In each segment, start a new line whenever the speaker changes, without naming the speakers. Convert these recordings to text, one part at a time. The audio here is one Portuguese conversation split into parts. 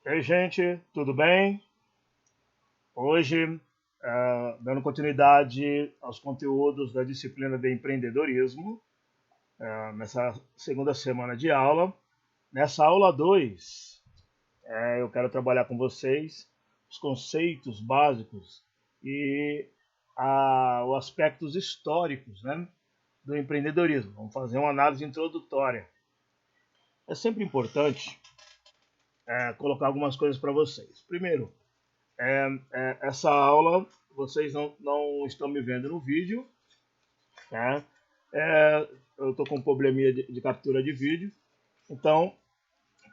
Ei, gente, tudo bem? Hoje, dando continuidade aos conteúdos da disciplina de empreendedorismo, nessa segunda semana de aula. Nessa aula 2, eu quero trabalhar com vocês os conceitos básicos e os aspectos históricos, né, do empreendedorismo. Vamos fazer uma análise introdutória. É sempre importante colocar algumas coisas para vocês. Primeiro, essa aula vocês não estão me vendo no vídeo, tá? Eu estou com um probleminha de captura de vídeo, então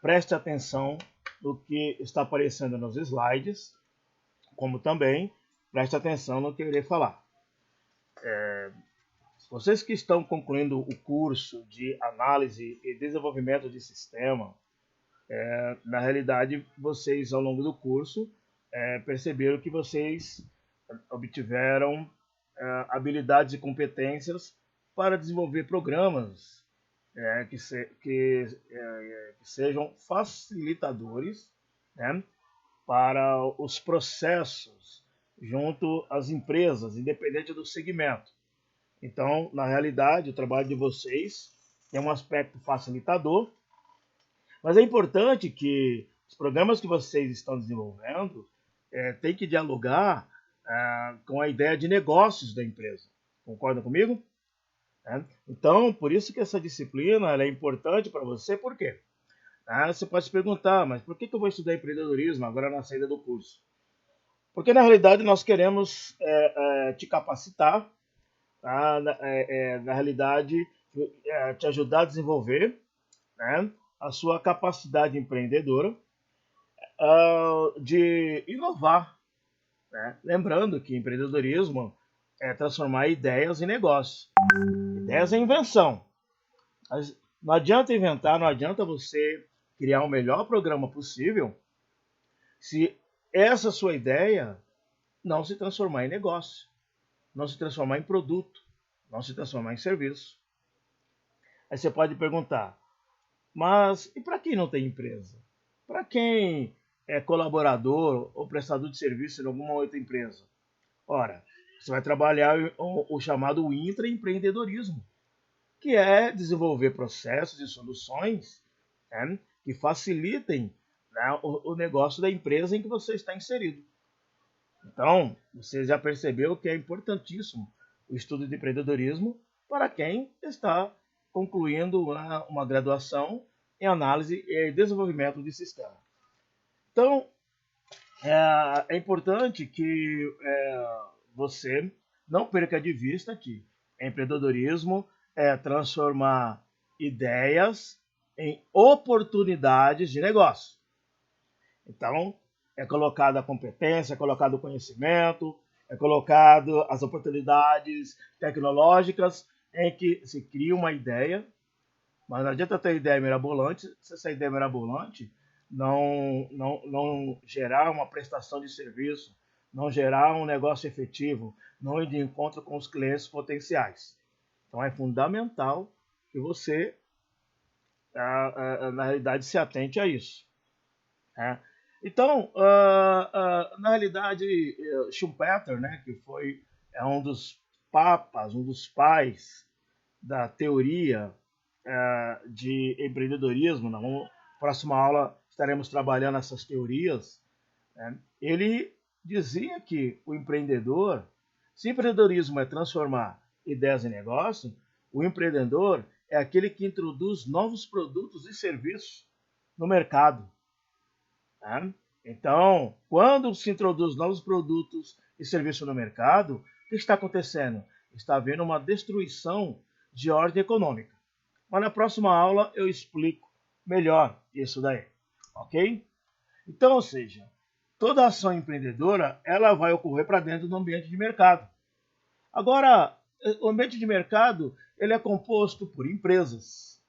preste atenção no que está aparecendo nos slides, como também preste atenção no que eu irei falar. Vocês que estão concluindo o curso de análise e desenvolvimento de sistema, na realidade, vocês ao longo do curso perceberam que vocês obtiveram habilidades e competências para desenvolver programas que sejam facilitadores, né, para os processos junto às empresas, independente do segmento. Então, na realidade, o trabalho de vocês tem um aspecto facilitador, mas é importante que os programas que vocês estão desenvolvendo têm que dialogar com a ideia de negócios da empresa. Concorda comigo? Então, por isso que essa disciplina ela é importante para você, por quê? Você pode se perguntar, mas por que eu vou estudar empreendedorismo agora na saída do curso? Porque na realidade nós queremos te capacitar, na realidade te ajudar a desenvolver, né, a sua capacidade empreendedora de inovar, né? Lembrando que empreendedorismo é transformar ideias em negócio. Ideias é invenção. Mas não adianta inventar, não adianta você criar o melhor programa possível se essa sua ideia não se transformar em negócio, não se transformar em produto, não se transformar em serviço. Aí você pode perguntar, mas e para quem não tem empresa? Para quem é colaborador ou prestador de serviço em alguma outra empresa? Ora, você vai trabalhar o chamado intraempreendedorismo, que é desenvolver processos e soluções, né, que facilitem, né, o negócio da empresa em que você está inserido. Então, você já percebeu que é importantíssimo o estudo de empreendedorismo para quem está concluindo uma graduação em análise e desenvolvimento de sistema. Então, é importante que você não perca de vista que empreendedorismo é transformar ideias em oportunidades de negócio. Então, é colocado a competência, é colocado o conhecimento, é colocado as oportunidades tecnológicas em que se cria uma ideia, mas não adianta ter ideia mirabolante se essa ideia mirabolante não gerar uma prestação de serviço, não gerar um negócio efetivo, não ir de encontro com os clientes potenciais. Então é fundamental que você, na realidade, se atente a isso. Né? Então, na realidade, Schumpeter, né, que foi um dos papas, um dos pais da teoria de empreendedorismo, na próxima aula estaremos trabalhando essas teorias, né? Ele dizia que o empreendedor, se empreendedorismo é transformar ideias em negócio, o empreendedor é aquele que introduz novos produtos e serviços no mercado. Né? Então, quando se introduz novos produtos e serviços no mercado, o que está acontecendo? Está havendo uma destruição de ordem econômica. Mas na próxima aula eu explico melhor isso daí, ok? Então, ou seja, toda ação empreendedora ela vai ocorrer para dentro do ambiente de mercado. Agora, o ambiente de mercado ele é composto por empresas.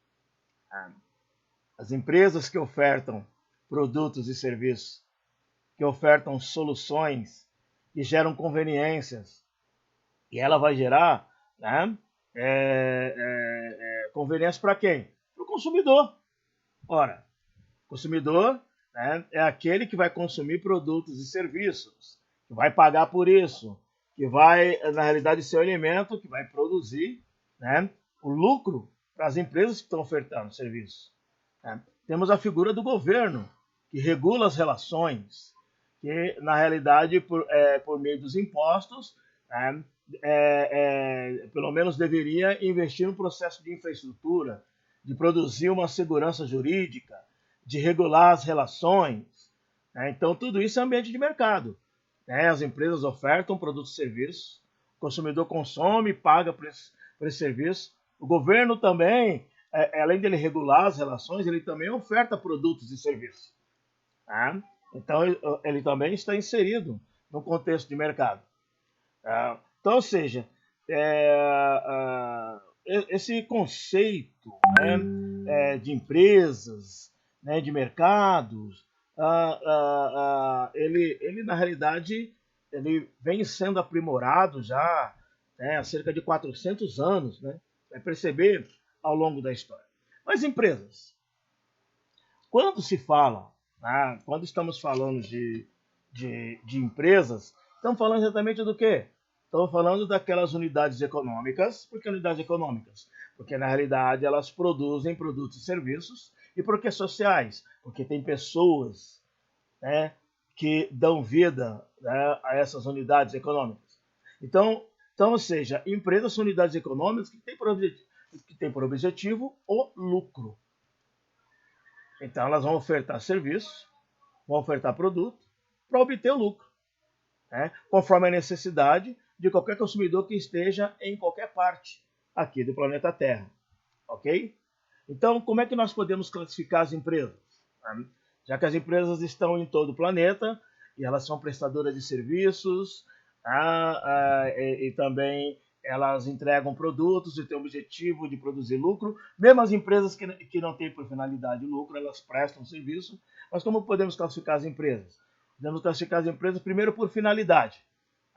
As empresas que ofertam produtos e serviços, que ofertam soluções, que geram conveniências, e ela vai gerar, né, conveniência para quem? Para o consumidor. Ora, o consumidor né, é aquele que vai consumir produtos e serviços, que vai pagar por isso, que vai, na realidade, ser o alimento que vai produzir, né, o lucro para as empresas que estão ofertando serviço. Né? Temos a figura do governo, que regula as relações, que, na realidade, por meio dos impostos, né, pelo menos deveria investir no processo de infraestrutura, de produzir uma segurança jurídica, de regular as relações. Né? Então, tudo isso é ambiente de mercado. Né? As empresas ofertam produtos e serviços, o consumidor consome, paga por esse serviço. O governo também, além de ele regular as relações, ele também oferta produtos e serviços. Tá? Então, ele também está inserido no contexto de mercado. Tá? Então, ou seja, esse conceito, né, de empresas, né, de mercados, ele na realidade ele vem sendo aprimorado já, né, há cerca de 400 anos, né? Vai perceber ao longo da história. Mas empresas, quando se fala, né, quando estamos falando de empresas, estamos falando exatamente do quê? Estamos falando daquelas unidades econômicas. Por que unidades econômicas? Porque na realidade elas produzem produtos e serviços. E por que sociais? Porque tem pessoas, né, que dão vida, né, a essas unidades econômicas. Então, ou seja, empresas são unidades econômicas que têm por objetivo o lucro. Então elas vão ofertar serviço, vão ofertar produto para obter o lucro, né, conforme a necessidade de qualquer consumidor que esteja em qualquer parte aqui do planeta Terra, ok? Então, como é que nós podemos classificar as empresas? Já que as empresas estão em todo o planeta e elas são prestadoras de serviços, e também elas entregam produtos e têm o objetivo de produzir lucro. Mesmo as empresas que não têm por finalidade lucro, elas prestam serviço. Mas como podemos classificar as empresas? Podemos classificar as empresas primeiro por finalidade.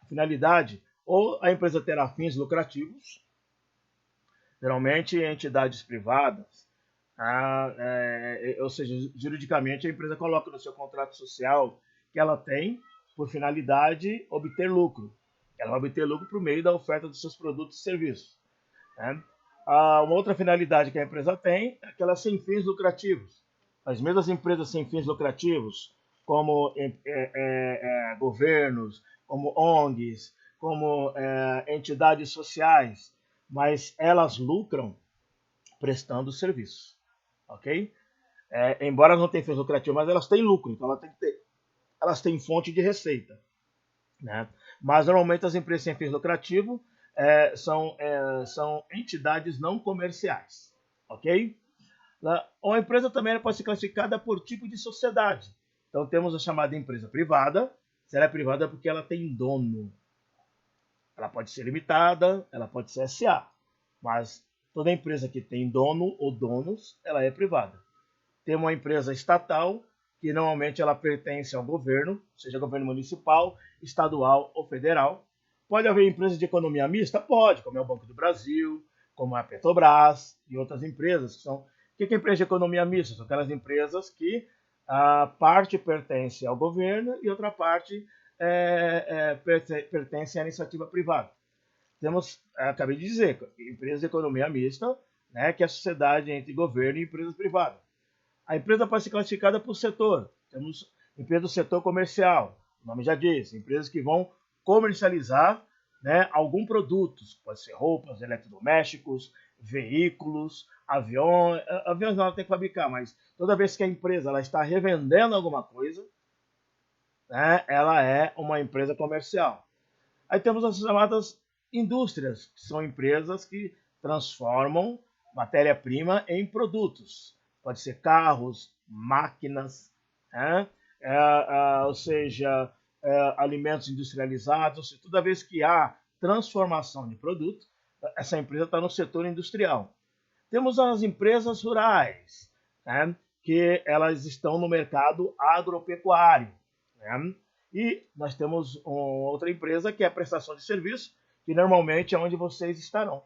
A finalidade, ou a empresa terá fins lucrativos, geralmente entidades privadas, ou seja, juridicamente a empresa coloca no seu contrato social que ela tem por finalidade obter lucro. Ela vai obter lucro por meio da oferta dos seus produtos e serviços. Né? Uma outra finalidade que a empresa tem é aquela sem fins lucrativos. As mesmas empresas sem fins lucrativos, como governos, como ONGs, como entidades sociais, mas elas lucram prestando serviço, ok? Embora elas não tenham fins lucrativos, mas elas têm lucro, então elas têm fonte de receita, né? Mas normalmente as empresas sem fins lucrativos são entidades não comerciais, ok? Uma empresa também pode ser classificada por tipo de sociedade. Então temos a chamada empresa privada. Se ela é privada é porque ela tem dono. Ela pode ser limitada, ela pode ser SA, mas toda empresa que tem dono ou donos, ela é privada. Tem uma empresa estatal, que normalmente ela pertence ao governo, seja governo municipal, estadual ou federal. Pode haver empresas de economia mista? Pode, como é o Banco do Brasil, como a Petrobras e outras empresas. O que é empresa de economia mista? São aquelas empresas que a parte pertence ao governo e outra parte pertence à iniciativa privada. Temos, acabei de dizer, empresas de economia mista, né, que é a sociedade entre governo e empresas privadas. A empresa pode ser classificada por setor. Temos empresas do setor comercial, o nome já diz, empresas que vão comercializar, né, algum produto, pode ser roupas, eletrodomésticos, veículos, aviões. Aviões não, ela tem que fabricar, mas toda vez que a empresa ela está revendendo alguma coisa, né, ela é uma empresa comercial. Aí temos as chamadas indústrias, que são empresas que transformam matéria-prima em produtos. Pode ser carros, máquinas, né? Ou seja, alimentos industrializados. Toda vez que há transformação de produto, essa empresa está no setor industrial. Temos as empresas rurais, né? Que elas estão no mercado agropecuário. Né? E nós temos outra empresa que é a prestação de serviço, que normalmente é onde vocês estarão.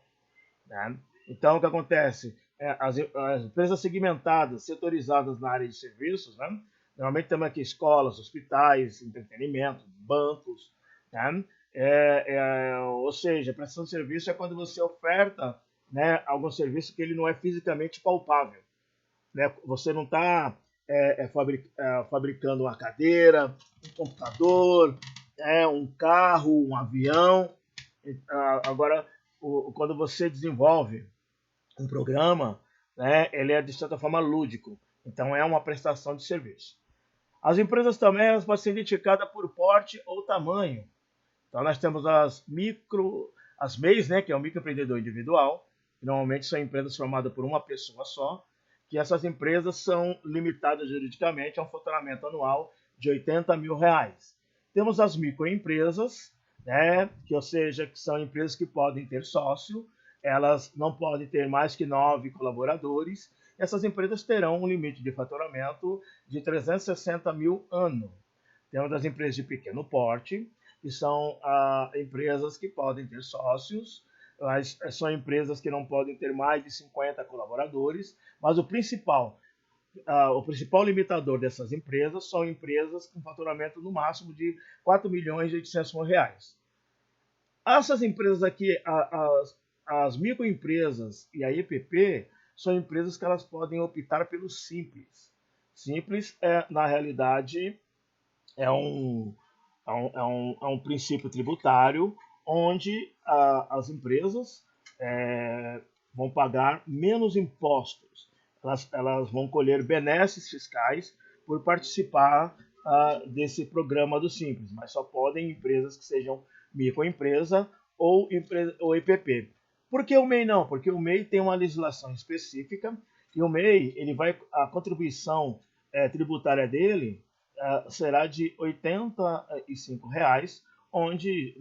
Né? Então, o que acontece? As empresas segmentadas, setorizadas na área de serviços, né? Normalmente temos aqui escolas, hospitais, entretenimento, bancos, né? Ou seja, prestação de serviço é quando você oferta, né, algum serviço que ele não é fisicamente palpável, né? Você não está fabricando uma cadeira, um computador, um carro, um avião. Agora, quando você desenvolve um programa, né, ele é de certa forma lúdico. Então é uma prestação de serviço. As empresas também elas podem ser identificadas por porte ou tamanho. Então nós temos as MEIs, né, que é o microempreendedor individual, que normalmente são empresas formadas por uma pessoa só, que essas empresas são limitadas juridicamente a um faturamento anual de R$ 80.000. Temos as microempresas, né, ou seja, que são empresas que podem ter sócio, elas não podem ter mais que 9 colaboradores. Essas empresas terão um limite de faturamento de 360 mil ano. Temos as empresas de pequeno porte, que são empresas que podem ter sócios, mas são empresas que não podem ter mais de 50 colaboradores, mas o principal limitador dessas empresas são empresas com faturamento no máximo de R$ 4.800.000. Essas empresas aqui, as microempresas e a EPP, são empresas que elas podem optar pelo Simples. Simples, na realidade, é um princípio tributário onde as empresas vão pagar menos impostos. Elas vão colher benesses fiscais por participar desse programa do Simples, mas só podem empresas que sejam microempresa ou EPP. Por que o MEI não? Porque o MEI tem uma legislação específica e o MEI, a contribuição tributária dele será de R$ 85,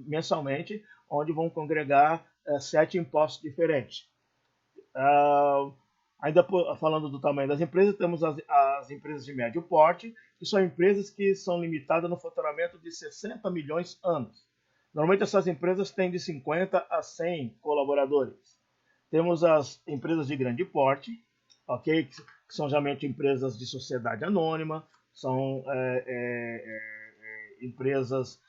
mensalmente, onde vão congregar 7 impostos diferentes. Ainda falando do tamanho das empresas, temos as empresas de médio porte, que são empresas que são limitadas no faturamento de 60 milhões anos. Normalmente essas empresas têm de 50 a 100 colaboradores. Temos as empresas de grande porte, ok, que são geralmente empresas de sociedade anônima, são empresas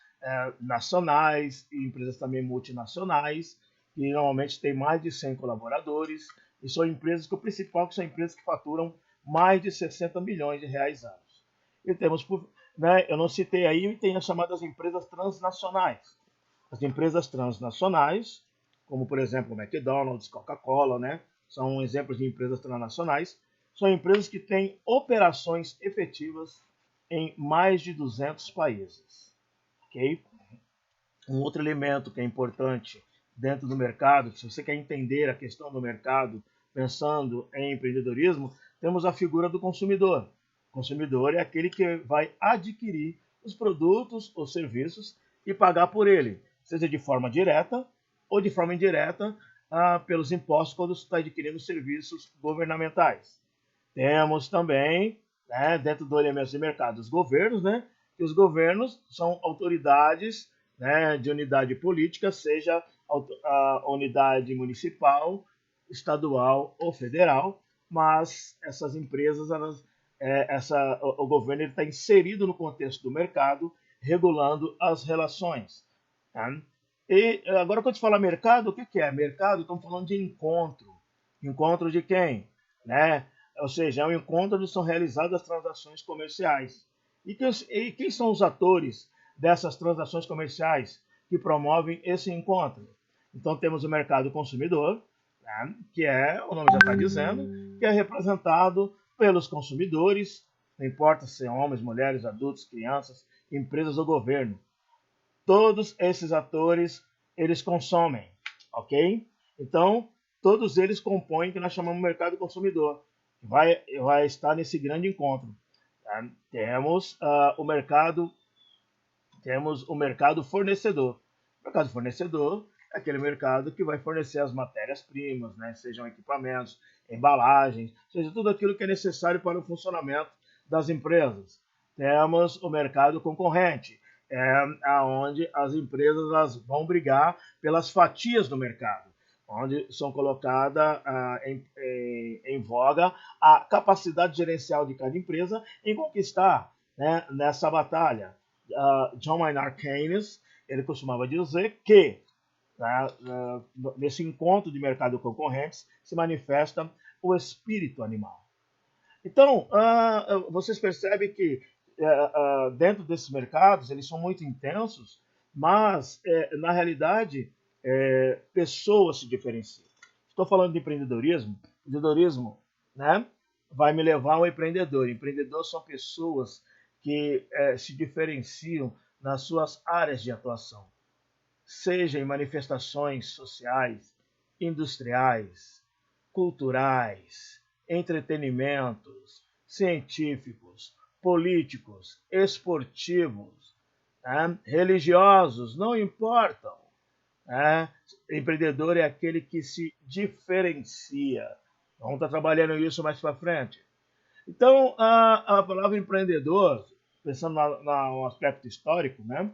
nacionais e empresas também multinacionais, que normalmente têm mais de 100 colaboradores, e são empresas que o principal que são empresas que faturam mais de 60 milhões de reais anos. E temos, né, eu não citei aí, tem as chamadas empresas transnacionais. As empresas transnacionais, como por exemplo o McDonald's, Coca-Cola, né, são exemplos de empresas transnacionais, são empresas que têm operações efetivas em mais de 200 países. Okay? Um outro elemento que é importante dentro do mercado, se você quer entender a questão do mercado pensando em empreendedorismo, temos a figura do consumidor. O consumidor é aquele que vai adquirir os produtos ou serviços e pagar por ele, seja de forma direta ou de forma indireta pelos impostos quando você está adquirindo serviços governamentais. Temos também, né, dentro do elemento de mercado, os governos, né, que os governos são autoridades, né, de unidade política, seja a unidade municipal, estadual ou federal, mas essas empresas, o governo está inserido no contexto do mercado, regulando as relações. Tá? E agora, quando se fala mercado, o que é? Mercado, estamos falando de encontro. Encontro de quem? Né? Ou seja, é um encontro onde são realizadas as transações comerciais. E quem são os atores dessas transações comerciais que promovem esse encontro? Então temos o mercado consumidor, né, que o nome já está dizendo, que é representado pelos consumidores, não importa se são homens, mulheres, adultos, crianças, empresas ou governo. Todos esses atores, eles consomem, ok? Então, todos eles compõem o que nós chamamos de mercado consumidor. Vai estar nesse grande encontro. Tá? Temos o mercado fornecedor. O mercado fornecedor é aquele mercado que vai fornecer as matérias-primas, né? Sejam equipamentos, embalagens, seja tudo aquilo que é necessário para o funcionamento das empresas. Temos o mercado concorrente, onde as empresas elas vão brigar pelas fatias do mercado, onde são colocadas em voga a capacidade gerencial de cada empresa em conquistar né, nessa batalha. John Maynard Keynes, ele costumava dizer que, né, nesse encontro de mercado concorrentes se manifesta o espírito animal. Então, vocês percebem que dentro desses mercados eles são muito intensos, mas na realidade pessoas se diferenciam. Estou falando de empreendedorismo. Empreendedorismo, né, vai me levar ao empreendedor. Empreendedores são pessoas que se diferenciam nas suas áreas de atuação, seja em manifestações sociais, industriais, culturais, entretenimentos, científicos, políticos, esportivos, né, religiosos, não importam. Né? Empreendedor é aquele que se diferencia. Vamos estar trabalhando isso mais para frente. Então, a palavra empreendedor, pensando no aspecto histórico, né?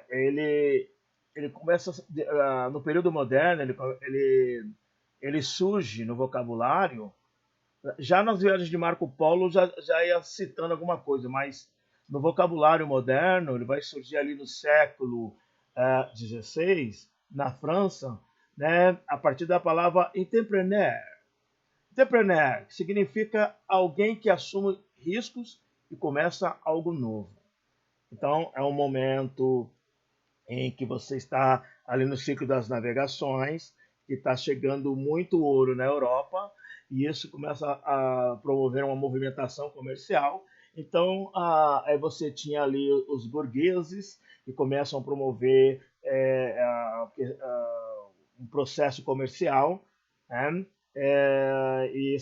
Ele começa no período moderno, ele surge no vocabulário. Já nas viagens de Marco Polo já ia citando alguma coisa, mas no vocabulário moderno ele vai surgir ali no século XVI, na França, né, a partir da palavra entrepreneur. Entrepreneur significa alguém que assume riscos e começa algo novo. Então, é um momento em que você está ali no ciclo das navegações, que está chegando muito ouro na Europa, e isso começa a promover uma movimentação comercial. Então, aí você tinha ali os burgueses, que começam a promover um processo comercial, né? E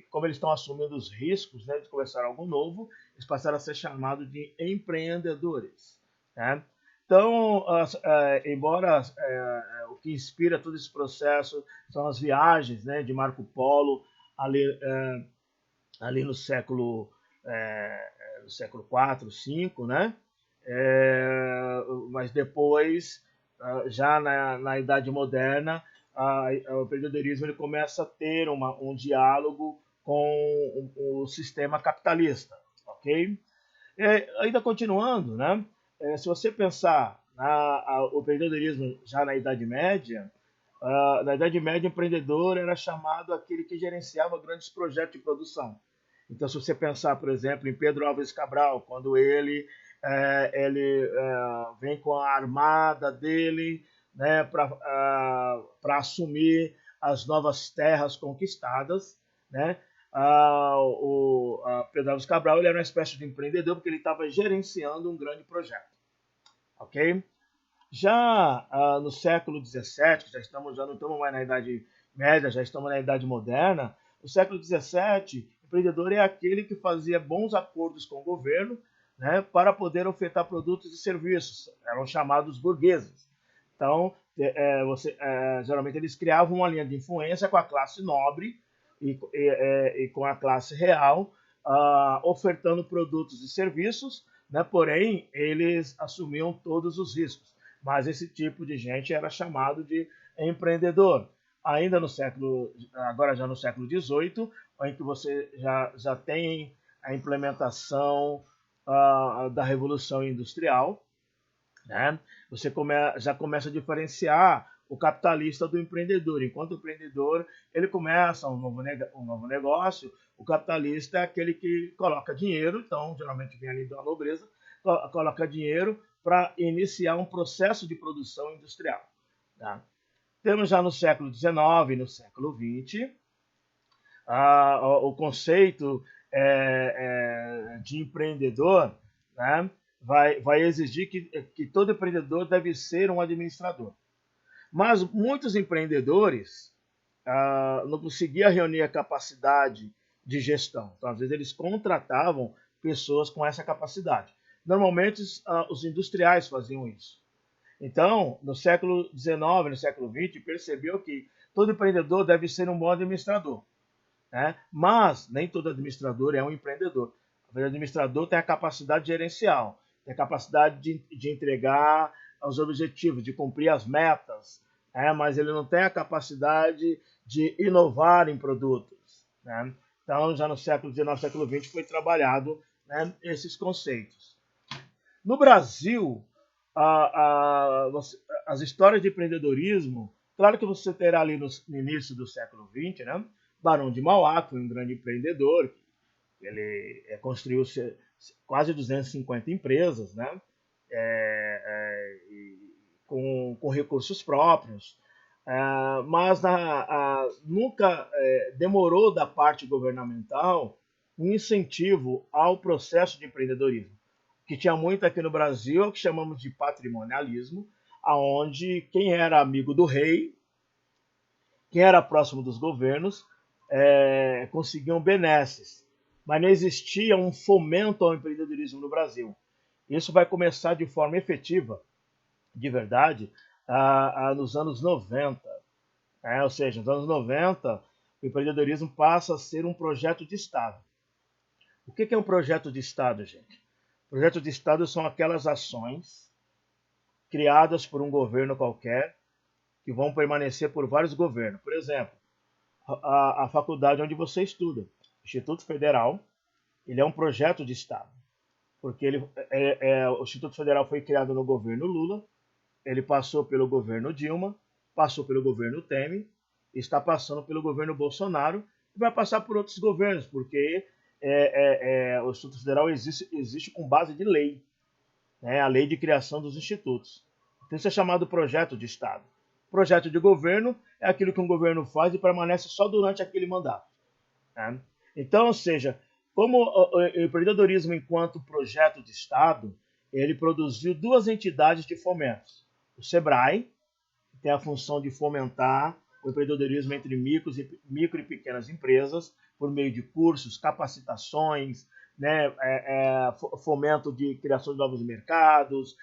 como eles estão assumindo os riscos, né, de começar algo novo, eles passaram a ser chamados de empreendedores. Né? Então, embora o que inspira todo esse processo são as viagens, né, de Marco Polo ali no século IV, V, né? Mas depois, já na Idade Moderna, o empreendedorismo ele começa a ter um diálogo com o sistema capitalista, ok? Ainda continuando, né? Se você pensar o empreendedorismo já na Idade Média, na Idade Média, o empreendedor era chamado aquele que gerenciava grandes projetos de produção. Então, se você pensar, por exemplo, em Pedro Álvares Cabral, quando ele vem com a armada dele, né, para assumir as novas terras conquistadas, né? O Pedro Álvares Cabral ele era uma espécie de empreendedor porque ele estava gerenciando um grande projeto, ok? Já no século XVII, já não estamos mais na Idade Média, já estamos na Idade Moderna. No século XVII, o empreendedor é aquele que fazia bons acordos com o governo, né, para poder ofertar produtos e serviços. Eram chamados burgueses. Então, geralmente eles criavam uma linha de influência com a classe nobre e com a classe real, ofertando produtos e serviços, né, porém, eles assumiam todos os riscos. Mas esse tipo de gente era chamado de empreendedor. Ainda agora já no século XVIII, em que você já tem a implementação da Revolução Industrial, né? Você já começa a diferenciar o capitalista do empreendedor. Enquanto o empreendedor ele começa um novo negócio, o capitalista é aquele que coloca dinheiro, então geralmente vem ali da nobreza, coloca dinheiro para iniciar um processo de produção industrial. Tá? Temos já no século XIX e no século XX o conceito de empreendedor, né, vai exigir que todo empreendedor deve ser um administrador. Mas muitos empreendedores não conseguiam reunir a capacidade de gestão. Então, às vezes, eles contratavam pessoas com essa capacidade. Normalmente, os industriais faziam isso. Então, no século XIX, no século XX, percebeu que todo empreendedor deve ser um bom administrador. Né? Mas nem todo administrador é um empreendedor. O administrador tem a capacidade gerencial, tem a capacidade de entregar os objetivos, de cumprir as metas, né? Mas ele não tem a capacidade de inovar em produtos. Né? Então, já no século XIX, século XX, foi trabalhado né, esses conceitos. No Brasil, as histórias de empreendedorismo, claro que você terá ali no início do século XX, né, Barão de Mauá, que foi um grande empreendedor, ele construiu quase 250 empresas, né, com recursos próprios, mas nunca demorou da parte governamental um incentivo ao processo de empreendedorismo, que tinha muito aqui no Brasil, é o que chamamos de patrimonialismo, aonde quem era amigo do rei, quem era próximo dos governos, conseguiam benesses, mas não existia um fomento ao empreendedorismo no Brasil. Isso vai começar de forma efetiva, de verdade, nos anos 90. Ou seja, nos anos 90, o empreendedorismo passa a ser um projeto de Estado. O que é um projeto de Estado, gente? Projeto de Estado são aquelas ações criadas por um governo qualquer que vão permanecer por vários governos. Por exemplo, a faculdade onde você estuda, Instituto Federal, ele é um projeto de Estado, porque o Instituto Federal foi criado no governo Lula, ele passou pelo governo Dilma, passou pelo governo Temer, está passando pelo governo Bolsonaro e vai passar por outros governos, porque o Instituto Federal existe com base de lei, né, a lei de criação dos institutos. Então isso é chamado projeto de Estado. Projeto de governo é aquilo que um governo faz e permanece só durante aquele mandato. Né? Então, ou seja, como o empreendedorismo enquanto projeto de Estado, ele produziu duas entidades de fomento. O SEBRAE, que tem a função de fomentar o empreendedorismo entre micro e pequenas empresas, por meio de cursos, capacitações, né, fomento de criação de novos mercados,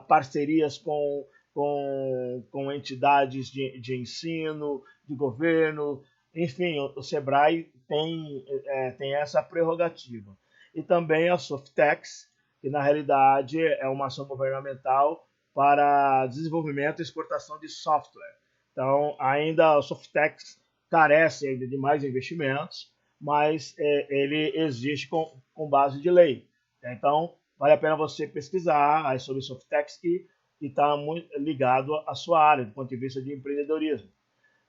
parcerias com entidades de ensino, de governo, enfim, o SEBRAE tem essa prerrogativa. E também a Softex, que na realidade é uma ação governamental para desenvolvimento e exportação de software. Então, ainda a Softex carece ainda de mais investimentos, mas ele existe com base de lei. Então, vale a pena você pesquisar sobre Softex, que está muito ligado à sua área, do ponto de vista de empreendedorismo.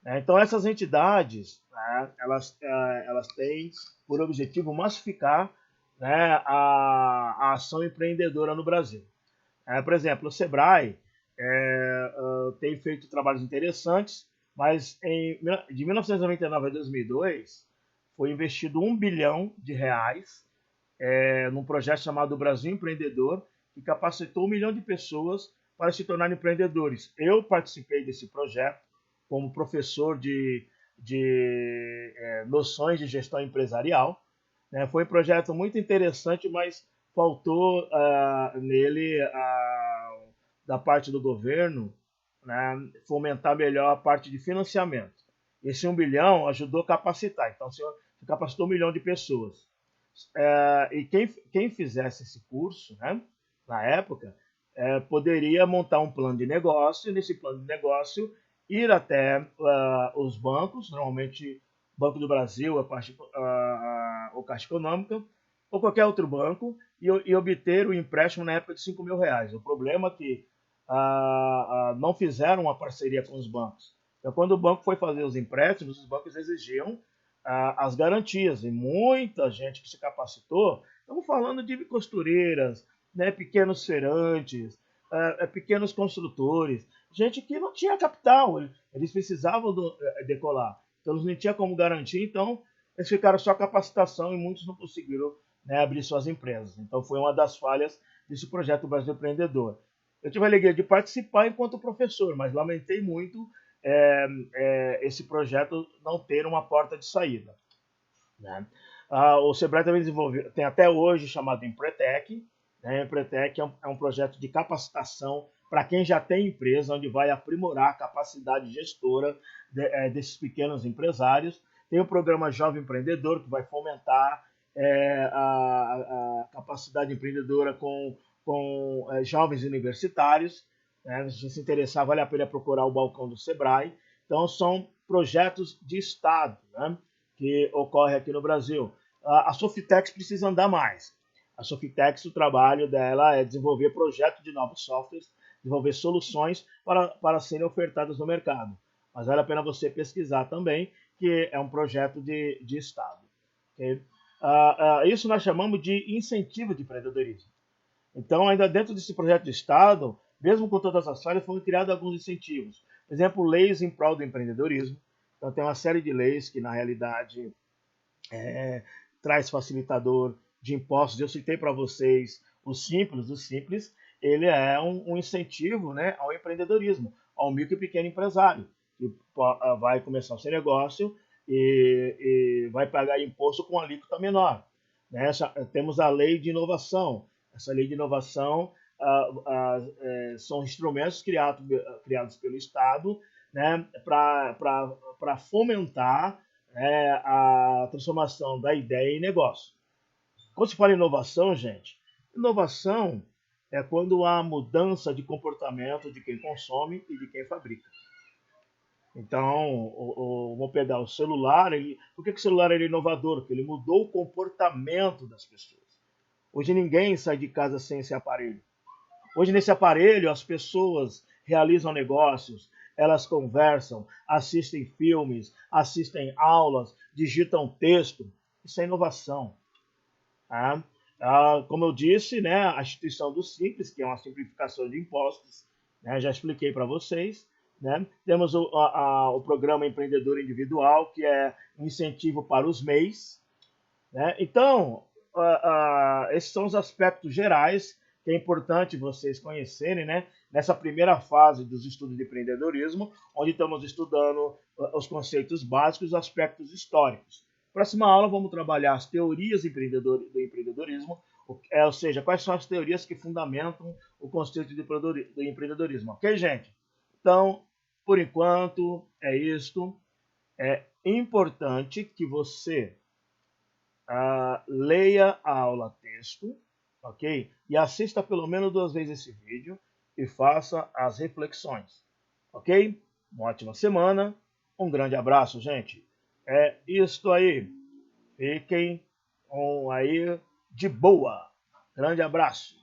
Então, essas entidades, né, elas têm por objetivo massificar, né, a ação empreendedora no Brasil. Por exemplo, o SEBRAE tem feito trabalhos interessantes, mas de 1999 a 2002 foi investido R$ 1 bilhão num projeto chamado Brasil Empreendedor, que capacitou 1 milhão de pessoas para se tornarem empreendedores. Eu participei desse projeto como professor de noções de gestão empresarial. Né? Foi um projeto muito interessante, mas faltou nele, da parte do governo, né, fomentar melhor a parte de financiamento. Esse 1 bilhão ajudou a capacitar, então se capacitou 1 milhão de pessoas. E quem fizesse esse curso, né, na época, poderia montar um plano de negócio, e nesse plano de negócio ir até os bancos, normalmente Banco do Brasil, ou Caixa Econômica, ou qualquer outro banco, e obter o empréstimo na época de R$ 5 mil. O problema é que não fizeram uma parceria com os bancos. Então, quando o banco foi fazer os empréstimos, os bancos exigiam as garantias, e muita gente que se capacitou, estamos falando de costureiras, né, pequenos feirantes, pequenos construtores, gente que não tinha capital, eles precisavam decolar, então eles não tinham como garantir, então eles ficaram só capacitação e muitos não conseguiram, né, abrir suas empresas. Então foi uma das falhas desse projeto Brasil Empreendedor. Eu tive a alegria de participar enquanto professor, mas lamentei muito esse projeto não ter uma porta de saída. Né? O SEBRAE também desenvolveu, tem até hoje chamado Empretec. Né? Empretec é um projeto de capacitação para quem já tem empresa, onde vai aprimorar a capacidade gestora desses pequenos empresários. Tem o programa Jovem Empreendedor, que vai fomentar a capacidade empreendedora com jovens universitários. Né? Se se interessar, vale a pena procurar o balcão do SEBRAE. Então, são projetos de Estado, né, que ocorre aqui no Brasil. A Softex precisa andar mais. A Sofitex, o trabalho dela é desenvolver projetos de novos softwares, desenvolver soluções para serem ofertadas no mercado. Mas vale a pena você pesquisar também, que é um projeto de Estado. Okay? Isso nós chamamos de incentivo de empreendedorismo. Então, ainda dentro desse projeto de Estado, mesmo com todas as falhas, foram criados alguns incentivos. Por exemplo, leis em prol do empreendedorismo. Então, tem uma série de leis que, na realidade, traz facilitador de impostos. Eu citei para vocês o Simples, ele é um incentivo, né, ao empreendedorismo, ao micro e pequeno empresário, que vai começar o seu negócio e vai pagar imposto com alíquota menor. Temos a lei de inovação. Essa lei de inovação são instrumentos criados pelo Estado, né, para fomentar a transformação da ideia em negócio. Quando se fala em inovação, gente, inovação é quando há mudança de comportamento de quem consome e de quem fabrica. Então, vamos pegar o celular, por que o celular é inovador? Porque ele mudou o comportamento das pessoas. Hoje ninguém sai de casa sem esse aparelho. Hoje nesse aparelho as pessoas realizam negócios, elas conversam, assistem filmes, assistem aulas, digitam texto. Isso é inovação. Como eu disse, né, a instituição do Simples, que é uma simplificação de impostos, né, já expliquei para vocês. Né? Temos o programa Empreendedor Individual, que é um incentivo para os MEIs. Né? Então, esses são os aspectos gerais que é importante vocês conhecerem, né? Nessa primeira fase dos estudos de empreendedorismo, onde estamos estudando os conceitos básicos e os aspectos históricos. Próxima aula vamos trabalhar as teorias do empreendedorismo, ou seja, quais são as teorias que fundamentam o conceito do empreendedorismo. Ok, gente? Então, por enquanto, é isto. É importante que você leia a aula texto, ok? E assista pelo menos 2 vezes esse vídeo e faça as reflexões, ok? Uma ótima semana, um grande abraço, gente. É isto aí. Fiquem aí de boa. Grande abraço.